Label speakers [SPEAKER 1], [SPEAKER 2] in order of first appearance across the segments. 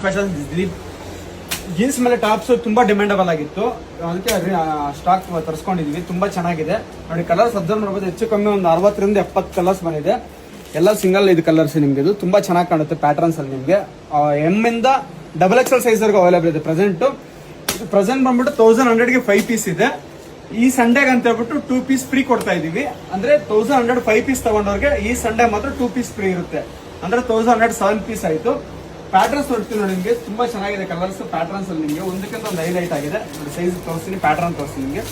[SPEAKER 1] Fashion jeans ಮೇಲೆ tops ತುಂಬಾ demandable ಆಗಿತ್ತು, ಅದಕ್ಕೆ ಸ್ಟಾಕ್ ತರಿಸ್ಕೊಂಡಿದೀವಿ. ತುಂಬಾ ಚೆನ್ನಾಗಿದೆ ನೋಡಿ. ಕಲರ್ಸ್ ಅಬ್ಸರ್ವ್ ಮಾಡಬಹುದು, ಹೆಚ್ಚು ಕಮ್ಮಿ ಒಂದು 60ರಿಂದ 70 ಕಲರ್ಸ್ ಬಂದಿದೆ. ಎಲ್ಲ ಸಿಂಗಲ್ ಇದು ಕಲರ್ಸ್. ನಿಮ್ಗೆ ಇದು ತುಂಬಾ ಚೆನ್ನಾಗಿ ಕಾಣುತ್ತೆ ಪ್ಯಾಟರ್ನ್ಸ್ ಅಲ್ಲಿ. ನಿಮ್ಗೆ ಎಂ ಇಂದ XXL ಸೈಜ್ ವರೆಗೂ ಅವೈಲೇಬಲ್ ಇದೆ. ಪ್ರೆಸೆಂಟ್ ಬಂದ್ಬಿಟ್ಟು 1100 ಗೆ 5 ಪೀಸ್ ಇದೆ. ಈ ಸಂಡೇಗೆ ಅಂತ ಹೇಳ್ಬಿಟ್ಟು 2 ಪೀಸ್ ಫ್ರೀ ಕೊಡ್ತಾ ಇದೀವಿ. ಅಂದ್ರೆ 1100 5 ಪೀಸ್ ತಗೊಂಡವ್ರಿಗೆ ಈ ಸಂಡೇ ಮಾತ್ರ 2 ಪೀಸ್ ಫ್ರೀ ಇರುತ್ತೆ. ಅಂದ್ರೆ 1100 7 ಪೀಸ್ ಆಯ್ತು. ಪ್ಯಾಟರ್ನ್ಸ್ ನೋಡ್ತೀನಿ ನೋಡಿ, ನಿಮಗೆ ತುಂಬಾ ಚೆನ್ನಾಗಿದೆ ಕಲರ್ಸ್. ಪ್ಯಾಟರ್ನ್ಸ್ ಅಲ್ಲಿ ನಿಮಗೆ ಒಂದಕ್ಕಿಂತ ಒಂದು ಹೈಲೈಟ್ ಆಗಿದೆ ನೋಡಿ. ಸೈಜ್ ತೋರಿಸ್ತೀನಿ, ಪ್ಯಾಟರ್ನ್ ತೋರಿಸ್ತೀನಿ ನಿಮಗೆ.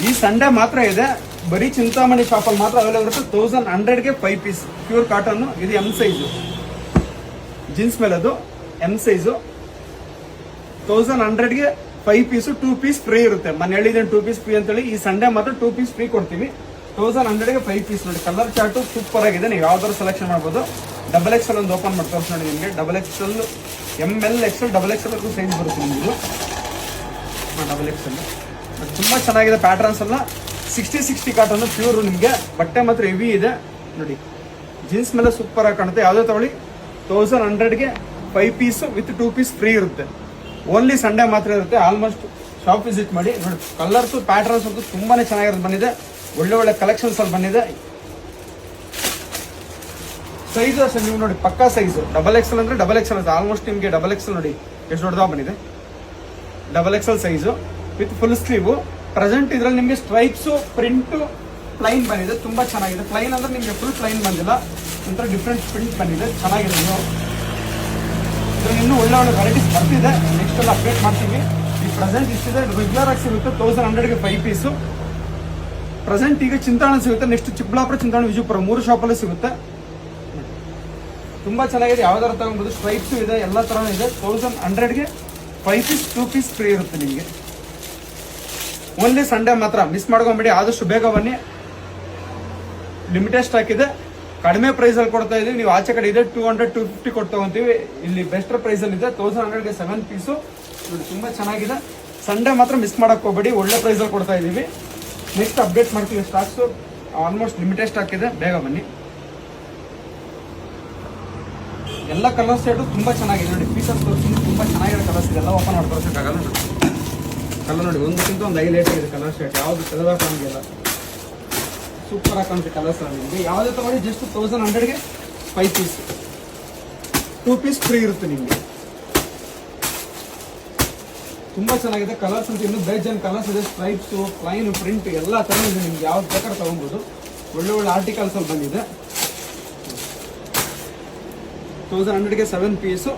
[SPEAKER 1] ಈ ಸಂಡೇ ಮಾತ್ರ ಇದೆ, ಬರೀ ಚಿಂತಾಮಣಿ ಶಾಪ್ ಅಲ್ಲಿ ಮಾತ್ರ ಅವೈಲೇಬಲ್ ಇರುತ್ತೆ. 1100 ಗೆ 5 ಪೀಸ್ ಪ್ಯೂರ್ ಕಾಟನ್. ಇದು ಎಂ ಸೈಜು ಜೀನ್ಸ್ ಮೇಲೆ, ಅದು ಎಂ ಸೈಜು. 1100 ಗೆ 5 ಪೀಸ್, 2 ಪೀಸ್ ಫ್ರೀ ಇರುತ್ತೆ. ಮನೆ ಹೇಳಿದ್ದೇನೆ 2 ಪೀಸ್ ಫ್ರೀ ಅಂತೇಳಿ. ಈ ಸಂಡೇ ಮಾತ್ರ 2 ಪೀಸ್ ಫ್ರೀ ಕೊಡ್ತೀವಿ. 1100 ಗೆ 5 ಪೀಸ್ ನೋಡಿ. ಕಲರ್ ಚಾರ್ಟು ಸೂಪರ್ ಆಗಿದೆ, ನೀವು ಯಾವ್ದಾದ್ರು ಸೆಲೆಕ್ಷನ್ ಮಾಡ್ಬೋದು. XXL ಒಂದು ಓಪನ್ ಮಾಡಿ ತೋರಿಸ್ ನೋಡಿ ನಿಮಗೆ. XXL, ML, XL, XXL size ಬರುತ್ತೆ ನಿಮ್ದು. XXL ತುಂಬಾ ಚೆನ್ನಾಗಿದೆ. ಪ್ಯಾಟರ್ನ್ಸ್ ಎಲ್ಲ 60 ಕಾಟನ್ ಪ್ಯೂರ್. ನಿಮಗೆ ಬಟ್ಟೆ ಮಾತ್ರ ಹೆವಿ ಇದೆ ನೋಡಿ. ಜೀನ್ಸ್ ಮೇಲೆ ಸೂಪರ್ ಆಗಿ ಕಾಣುತ್ತೆ. ಯಾವುದೇ ತಗೊಳ್ಳಿ 1100 ಗೆ 5 ಪೀಸ್ ವಿತ್ 2 ಪೀಸ್ ಫ್ರೀ ಇರುತ್ತೆ. ಓನ್ಲಿ ಸಂಡೇ ಮಾತ್ರ ಇರುತ್ತೆ. ಆಲ್ಮೋಸ್ಟ್ ಶಾಪ್ ವಿಸಿಟ್ ಮಾಡಿ ನೋಡಿ. ಕಲರ್ಸ್ ಪ್ಯಾಟರ್ನ್ಸ್ ಅಂತೂ ತುಂಬಾನೇ ಚೆನ್ನಾಗಿರೋದು ಬಂದಿದೆ. ಒಳ್ಳೆ ಕಲೆಕ್ಷನ್ಸ್ ಅಲ್ಲಿ ಬಂದಿದೆ. ಸೈಜ್ ಅಷ್ಟೇ ನೀವು ನೋಡಿ, ಪಕ್ಕಾ ಸೈಜ್. XXL ಅಂದ್ರೆ XXL ಅಂತ. ಆಲ್ಮೋಸ್ಟ್ ನಿಮಗೆ XXL ನೋಡಿ ಎಷ್ಟು ದೊಡ್ಡದಾಗ ಬಂದಿದೆ. XXL size with full sleeve. Present ಇದ್ರಲ್ಲಿ ನಿಮಗೆ ಸ್ಟ್ರೈಪ್ಸ್, ಪ್ರಿಂಟ್, ಪ್ಲೈನ್ ಬಂದಿದೆ. ತುಂಬಾ ಚೆನ್ನಾಗಿದೆ. ಪ್ಲೈನ್ ಅಂದ್ರೆ ನಿಮಗೆ ಫುಲ್ ಪ್ಲೈನ್ ಬಂದಿಲ್ಲ, ಒಂಥರ ಡಿಫ್ರೆಂಟ್ ಪ್ರಿಂಟ್ ಬಂದಿದೆ. ಚೆನ್ನಾಗಿದೆ. ನೀವು ಇದ್ರಲ್ಲಿ ಇನ್ನೂ ಒಳ್ಳೆ ವೆರೈಟೀಸ್ ಬರ್ತಿದೆ. ನೆಕ್ಸ್ಟ್ ಎಲ್ಲ ಅಪ್ಡೇಟ್ ಮಾಡ್ತೀವಿ. ಈ ಪ್ರೆಸೆಂಟ್ ಇಷ್ಟಿದೆ. ರೆಗ್ಯುಲರ್ ಆಗಿ ಸಿಗುತ್ತೆ 1100 ಗೆ 5 ಪೀಸು. ಪ್ರೆಸೆಂಟ್ ಈಗ ಚಿಂತಾಮಣಿ ಸಿಗುತ್ತೆ. ನೆಕ್ಸ್ಟ್ ಚಿಕ್ಕಬಳ್ಳಾಪುರ, ಚಿಂತಾಮಣಿ, ವಿಜಯಪುರ 3 ಶಾಪಲ್ಲಿ ಸಿಗುತ್ತೆ. ತುಂಬಾ ಚೆನ್ನಾಗಿದೆ. ಯಾವ್ದಾರ ತಗೊಬಹುದು. ಸ್ಟ್ರೈಪ್ಸ್ ಇದೆ, ಎಲ್ಲ ತರ ಇದೆ. 1100 ಗೆ 5 ಪೀಸ್, 2 ಪೀಸ್ ಫ್ರೀ ಇರುತ್ತೆ ನಿಮಗೆ. ಓನ್ಲಿ ಸಂಡೇ ಮಾತ್ರ ಮಿಸ್ ಮಾಡ್ಕೊಂಬೇಡಿ. ಆದಷ್ಟು ಬೇಗ ಬನ್ನಿ. ಲಿಮಿಟೆಡ್ ಸ್ಟಾಕ್ ಇದೆ. ಕಡಿಮೆ ಪ್ರೈಸ್ ಅಲ್ಲಿ ಕೊಡ್ತಾ ಇದೀವಿ. ನೀವು ಆಚೆ ಕಡೆ ಇದೆ 200 250 ಕೊಟ್ಟು ತಗೊಂತೀವಿ. ಇಲ್ಲಿ ಬೆಸ್ಟ್ ಪ್ರೈಸ್ ಅಲ್ಲಿ ಇದೆ. 1100 ಗೆ 7 ಪೀಸು ತುಂಬಾ ಚೆನ್ನಾಗಿದೆ. ಸಂಡೇ ಮಾತ್ರ ಮಿಸ್ ಮಾಡಕ್ ಹೋಗ್ಬೇಡಿ. ಒಳ್ಳೆ ಪ್ರೈಸ್ ಅಲ್ಲಿ ಕೊಡ್ತಾ ಇದೀವಿ. ನೆಕ್ಸ್ಟ್ ಅಪ್ಡೇಟ್ ಮಾಡ್ತೀವಿ. ಸ್ಟಾಕ್ಸ್ ಆಲ್ಮೋಸ್ಟ್ ಲಿಮಿಟೆಡ್ ಸ್ಟಾಕ್ ಇದೆ, ಬೇಗ ಬನ್ನಿ. ಎಲ್ಲ ಕಲರ್ ಸೆಟ್ ತುಂಬಾ ಚೆನ್ನಾಗಿದೆ ನೋಡಿ. ಪೀಸಸ್ ತೋರಿಸ್ತೀನಿ, ತುಂಬಾ ಚೆನ್ನಾಗಿರೋ ಕಲರ್ಸ್ ಇದೆ. ಎಲ್ಲ ಓಪನ್ ಮಾಡಿ ತೋರಿಸೋಕ್ಕಾಗಲ್ಲ ನೋಡಿ. ಕಲರ್ ನೋಡಿ, ಒಂದಕ್ಕಿಂತ ಒಂದು ಹೈಲೈಟ್ ಆಗಿದೆ ಕಲರ್ ಸೆಟ್. ಯಾವ್ದು ಕಲರ್ ಕಾಣಿಲ್ಲ, ಸೂಪರ್ ಆಗಿ ಕಾಣುತ್ತೆ ಕಲರ್ಸ್ ನಿಮಗೆ. ಯಾವುದೇ ತಗೊಳ್ಳಿ ಜಸ್ಟ್ 1100 ಗೆ 5 ಪೀಸ್, 2 ಪೀಸ್ ಫ್ರೀ ಇರುತ್ತೆ ನಿಮಗೆ. ತುಂಬಾ ಚೆನ್ನಾಗಿದೆ ಕಲರ್ಸ್ ಅಂತ. ಇನ್ನು ಬೇಜನ್ ಕಲರ್ಸ್ ಇದೆ. ಸ್ಟ್ರೈಪ್ಸ್, ಪ್ಲೈನ್, ಪ್ರಿಂಟ್ ಎಲ್ಲ ತರ ಇದೆ. ನಿಮ್ಗೆ ಯಾವ್ದು ಬೇಕಾದ್ರೆ ತಗೊಬಹುದು. ಒಳ್ಳೆ ಆರ್ಟಿಕಲ್ಸ್ ಅಲ್ಲಿ ಬಂದಿದೆ. 1100 ಗೆ 7 ಪೀಸು